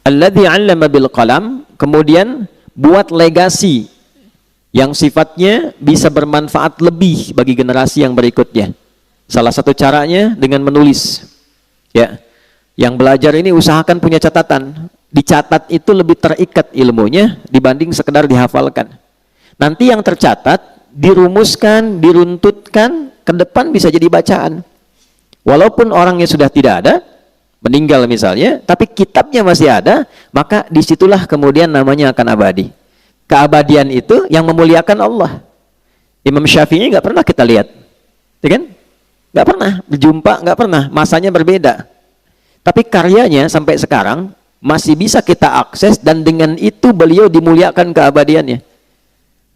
Alladzi 'allama bil qalam, kemudian buat legasi yang sifatnya bisa bermanfaat lebih bagi generasi yang berikutnya. Salah satu caranya dengan menulis. Ya. Yang belajar ini usahakan punya catatan. Dicatat itu lebih terikat ilmunya dibanding sekedar dihafalkan. Nanti yang tercatat dirumuskan, diruntutkan, ke depan bisa jadi bacaan. Walaupun orangnya sudah tidak ada, meninggal misalnya, tapi kitabnya masih ada, maka disitulah kemudian namanya akan abadi. Keabadian itu yang memuliakan Allah. Imam Syafi'i nggak pernah kita lihat, ya kan? Nggak pernah berjumpa, nggak pernah, masanya berbeda. Tapi karyanya sampai sekarang masih bisa kita akses, dan dengan itu beliau dimuliakan keabadiannya.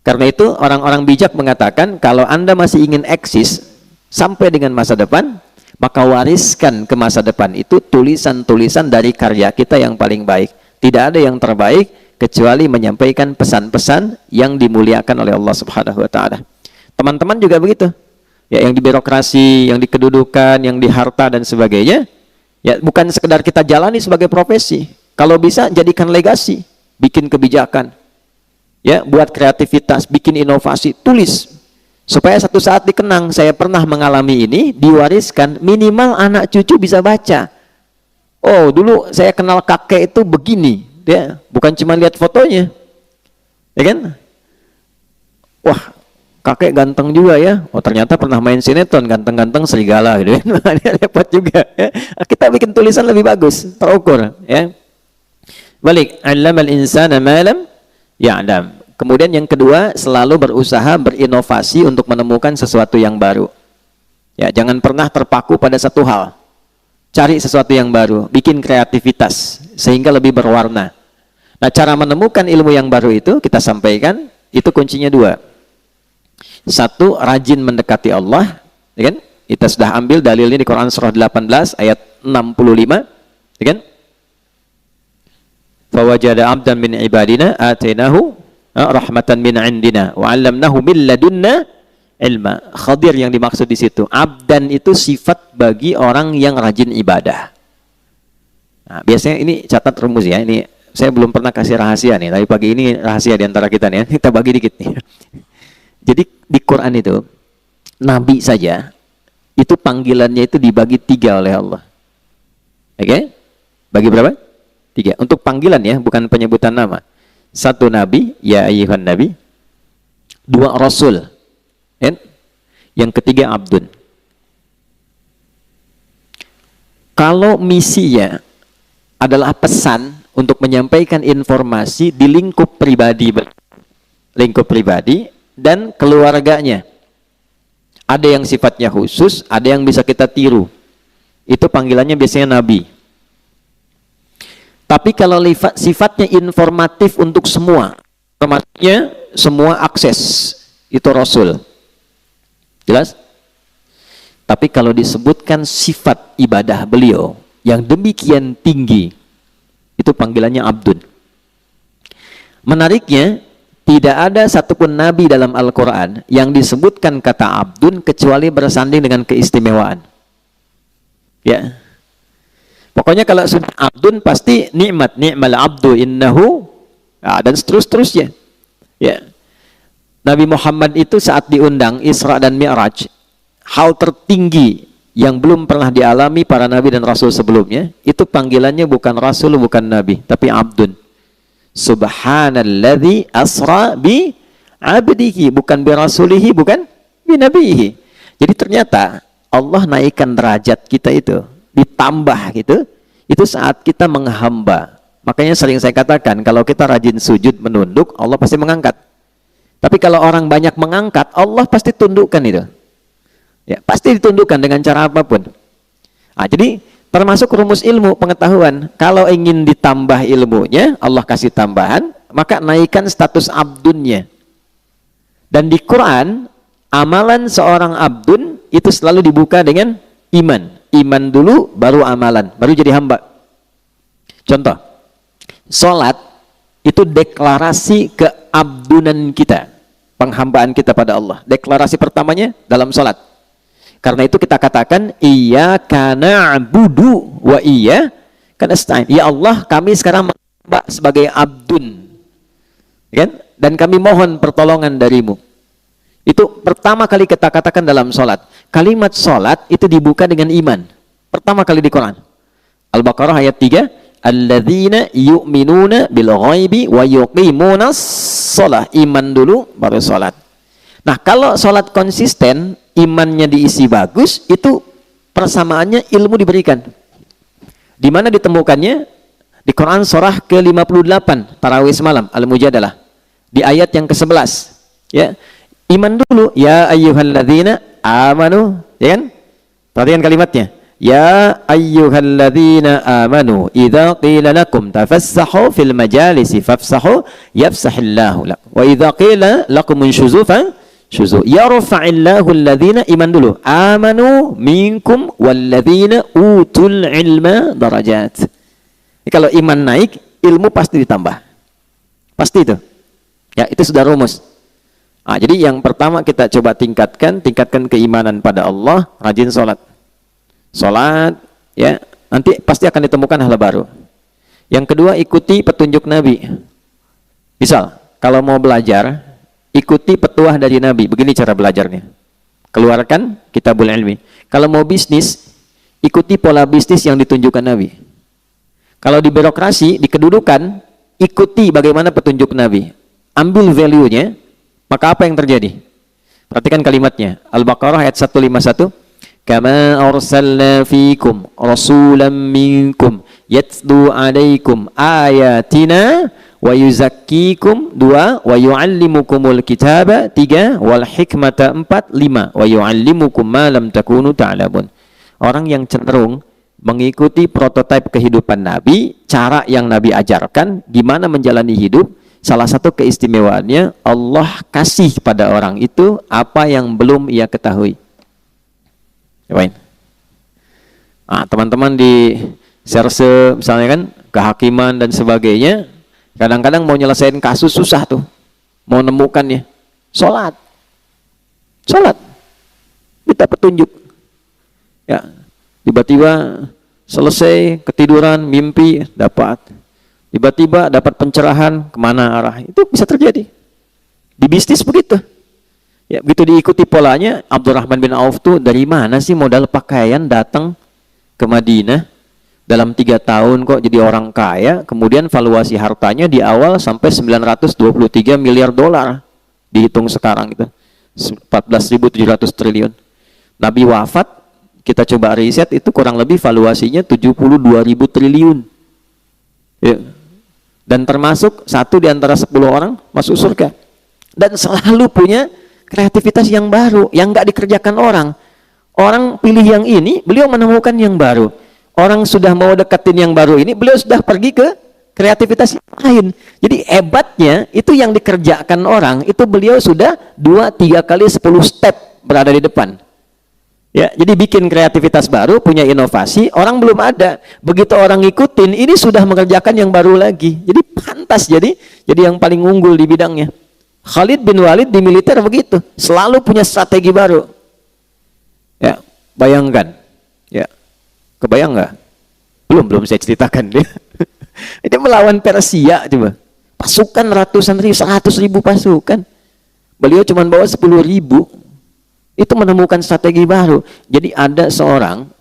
Karena itu orang-orang bijak mengatakan, kalau Anda masih ingin eksis sampai dengan masa depan, maka wariskan ke masa depan itu tulisan-tulisan dari karya kita yang paling baik. Tidak ada yang terbaik kecuali menyampaikan pesan-pesan yang dimuliakan oleh Allah Subhanahu wa taala. Teman-teman juga begitu. Ya, yang di birokrasi, yang di kedudukan, yang di harta dan sebagainya, ya bukan sekedar kita jalani sebagai profesi. Kalau bisa jadikan legasi, bikin kebijakan. Ya, buat kreativitas, bikin inovasi, tulis. Supaya satu saat dikenang, saya pernah mengalami ini, diwariskan, minimal anak cucu bisa baca. Oh, dulu saya kenal kakek itu begini, ya, bukan cuma lihat fotonya, ya kan? Wah, kakek ganteng juga ya. Oh, ternyata pernah main sinetron, ganteng-ganteng serigala, gitu kan? Repot juga. Ya. Kita bikin tulisan lebih bagus, terukur, ya. Balik, 'allamal insana ma lam ya'lam. Kemudian yang kedua, selalu berusaha berinovasi untuk menemukan sesuatu yang baru. Ya, jangan pernah terpaku pada satu hal. Cari sesuatu yang baru, bikin kreativitas sehingga lebih berwarna. Nah, cara menemukan ilmu yang baru itu kita sampaikan, itu kuncinya dua. Satu, rajin mendekati Allah, ya kan? Kita sudah ambil dalil ini di Quran surah 18 ayat 65, ya kan? Fawajada 'abdan min ibadina atainahu rahmatan min indina wa 'allamnahu min ladunna ilma. Khadir yang dimaksud di situ. Abdan itu sifat bagi orang yang rajin ibadah. Nah, biasanya ini catat rumus ya. Ini saya belum pernah kasih rahasia nih, tapi pagi ini rahasia di antara kita nih ya. Kita bagi dikit nih. Jadi di Quran itu nabi saja itu panggilannya itu dibagi 3 oleh Allah. Oke? Bagi berapa? 3. Untuk panggilan ya, bukan penyebutan nama. 1 nabi, ya ayyuhan nabi. 2 rasul. And yang ketiga abdun. Kalau misinya adalah pesan untuk menyampaikan informasi di lingkup pribadi dan keluarganya. Ada yang sifatnya khusus, ada yang bisa kita tiru. Itu panggilannya biasanya nabi. Tapi kalau sifatnya informatif untuk semua, informasinya semua akses, itu rasul. Jelas? Tapi kalau disebutkan sifat ibadah beliau yang demikian tinggi, itu panggilannya abdun. Menariknya, tidak ada satupun nabi dalam Al-Quran yang disebutkan kata abdun kecuali bersanding dengan keistimewaan. Ya. Pokoknya kalau sudah abdun pasti nikmat, ni'mal abdu innahu, dan seterusnya. Ya. Nabi Muhammad itu saat diundang Isra dan Mi'raj, hal tertinggi yang belum pernah dialami para nabi dan rasul sebelumnya, itu panggilannya bukan rasul, bukan nabi, tapi abdun. Subhanalladzi asra bi abdihi, bukan bi rasulihi, bukan bi nabihi. Jadi ternyata Allah naikkan derajat kita itu, ditambah gitu, itu saat kita menghamba. Makanya sering saya katakan, kalau kita rajin sujud menunduk, Allah pasti mengangkat. Tapi kalau orang banyak mengangkat, Allah pasti tundukkan itu. Ya, pasti ditundukkan dengan cara apapun. Nah, jadi termasuk rumus ilmu pengetahuan, kalau ingin ditambah ilmunya, Allah kasih tambahan, maka naikkan status abdunnya. Dan di Quran, amalan seorang abdun itu selalu dibuka dengan iman. Iman dulu, baru amalan, baru jadi hamba. Contoh, sholat itu deklarasi keabdunan kita, penghambaan kita pada Allah. Deklarasi pertamanya dalam sholat. Karena itu kita katakan iyyaka na'budu wa iyyaka Kan nasta'in. Ya Allah, kami sekarang menghamba sebagai abdun. Kan? Dan kami mohon pertolongan darimu. Itu pertama kali kita katakan dalam sholat. Kalimat sholat itu dibuka dengan iman. Pertama kali di Quran. Al-Baqarah ayat 3. Alladzina yu'minuna bil ghaibi wa yuqimunas sholah. Iman dulu, baru sholat. Nah, kalau sholat konsisten, imannya diisi bagus, itu persamaannya ilmu diberikan. Di mana ditemukannya? Di Quran surah ke-58, Tarawih semalam, Al-Mujadalah. Di ayat yang ke-11. Ya. Iman dulu, ya ayyuhalladzina amanu, ya kan? Perhatikan kalimatnya. Ya ayyuhalladzina amanu, idza qila lakum tafassahu fil majalisi fafsahu yafsahillahu lakum. Wa idza qila lakum unshuzu syuzu. Yarfa'illahu alladhina, iman dulu, amanu minkum walladhina utul ilma darajat. Kalau iman naik, ilmu pasti ditambah. Pasti itu. Ya, itu sudah rumus. Nah, jadi yang pertama kita coba tingkatkan keimanan pada Allah, rajin sholat. Sholat, ya, nanti pasti akan ditemukan hal baru. Yang kedua, ikuti petunjuk Nabi. Misal, kalau mau belajar, ikuti petuah dari Nabi. Begini cara belajarnya. Keluarkan kitabul ilmi. Kalau mau bisnis, ikuti pola bisnis yang ditunjukkan Nabi. Kalau di birokrasi, di kedudukan, ikuti bagaimana petunjuk Nabi. Ambil value-nya, maka apa yang terjadi? Perhatikan kalimatnya. Al-Baqarah ayat 151. Kama arsalna fikum rasulan minkum yatlu alaikum ayatina wa yuzakkikum 2 wa yuallimukumul kitaba 3 wal hikmata 4 5 wa yuallimukum ma lam takunu ta'lamun. Orang yang cenderung mengikuti prototipe kehidupan Nabi, cara yang Nabi ajarkan, gimana menjalani hidup, salah satu keistimewaannya Allah kasih pada orang itu apa yang belum ia ketahui. Nah, teman-teman di serse misalnya kan, kehakiman dan sebagainya, kadang-kadang mau nyelesain kasus susah tuh, mau nemukannya. Sholat, kita petunjuk. Ya, tiba-tiba selesai ketiduran, mimpi dapat, tiba-tiba dapat pencerahan kemana arah. Itu bisa terjadi. Di bisnis begitu. Ya, begitu diikuti polanya, Abdurrahman bin Auf tuh dari mana sih modal pakaian datang ke Madinah dalam 3 tahun kok jadi orang kaya, kemudian valuasi hartanya di awal sampai 923 miliar dolar, dihitung sekarang itu 14.700 triliun. Nabi wafat, kita coba riset, itu kurang lebih valuasinya 72.000 triliun. Ya. Dan termasuk satu di antara 10 orang masuk surga. Dan selalu punya kreativitas yang baru, yang nggak dikerjakan orang. Orang pilih yang ini, beliau menemukan yang baru. Orang sudah mau deketin yang baru ini, beliau sudah pergi ke kreativitas yang lain. Jadi hebatnya, itu yang dikerjakan orang, itu beliau sudah 2-3 kali 10 step berada di depan. Ya, jadi bikin kreativitas baru, punya inovasi, orang belum ada. Begitu orang ngikutin, ini sudah mengerjakan yang baru lagi. Jadi pantas jadi yang paling unggul di bidangnya. Khalid bin Walid di militer begitu, selalu punya strategi baru. Ya, bayangkan. Ya, kebayang nggak? Belum saya ceritakan dia. Dia melawan Persia coba. Pasukan ratusan ribu, 100.000 pasukan. Beliau cuma bawa 10.000. Itu menemukan strategi baru. Jadi ada seorang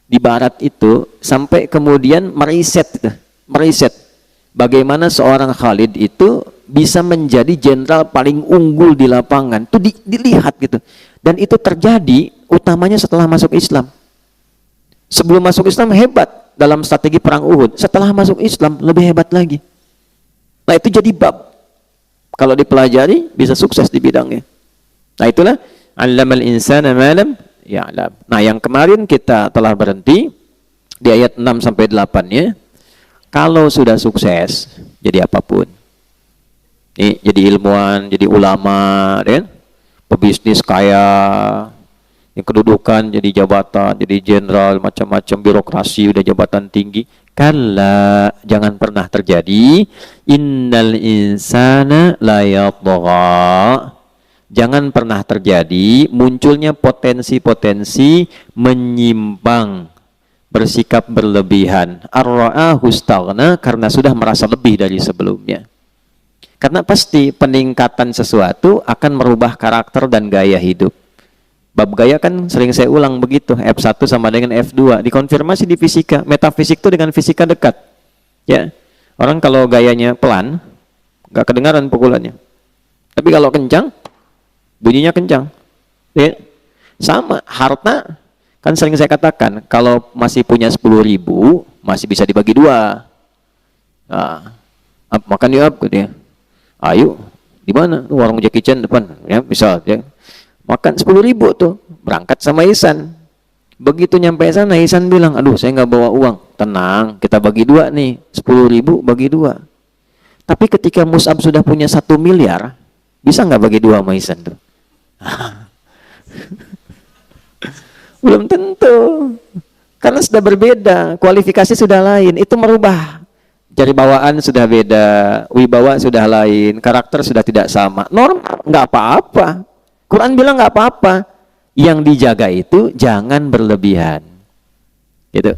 di barat itu sampai kemudian meriset bagaimana seorang Khalid itu bisa menjadi jenderal paling unggul di lapangan. Itu dilihat gitu. Dan itu terjadi utamanya setelah masuk Islam. Sebelum masuk Islam hebat dalam strategi perang Uhud. Setelah masuk Islam lebih hebat lagi. Nah, itu jadi bab. Kalau dipelajari bisa sukses di bidangnya. Nah, itulah allamal insana ma lam ya'lam. Nah, yang kemarin kita telah berhenti di ayat 6 sampai 8-nya. Kalau sudah sukses jadi apapun. Jadi ilmuwan, jadi ulama, kan? Pebisnis kaya, yang kedudukan jadi jabatan, jadi jenderal, macam-macam birokrasi, udah jabatan tinggi. Kalla, jangan pernah terjadi. Innal insana la yatgha. Jangan pernah terjadi munculnya potensi-potensi menyimpang bersikap berlebihan. Ar-ra'ahu istaghna, karena sudah merasa lebih dari sebelumnya. Karena pasti peningkatan sesuatu akan merubah karakter dan gaya hidup. Bab gaya kan sering saya ulang begitu, F1 sama dengan F2, dikonfirmasi di fisika. Metafisik itu dengan fisika dekat. Ya, orang kalau gayanya pelan, nggak kedengaran pukulannya. Tapi kalau kencang, bunyinya kencang. Ya, sama harta, kan sering saya katakan, kalau masih punya 10.000, masih bisa dibagi dua. Nah, makan yuk, gitu ya. Ayo, di mana? Warung Jackie Chan depan, ya, misal, ya. Makan 10.000 tuh, berangkat sama Ihsan. Begitu nyampe sana, Ihsan bilang, aduh saya nggak bawa uang. Tenang, kita bagi dua nih, 10.000 bagi dua. Tapi ketika Mus'ab sudah punya 1 miliar, bisa nggak bagi dua sama Ihsan tuh? Belum tentu. Karena sudah berbeda, kualifikasi sudah lain, itu merubah. Jari bawaan sudah beda, wibawa sudah lain, karakter sudah tidak sama. Normal, nggak apa-apa. Quran bilang nggak apa-apa. Yang dijaga itu jangan berlebihan. Gitu.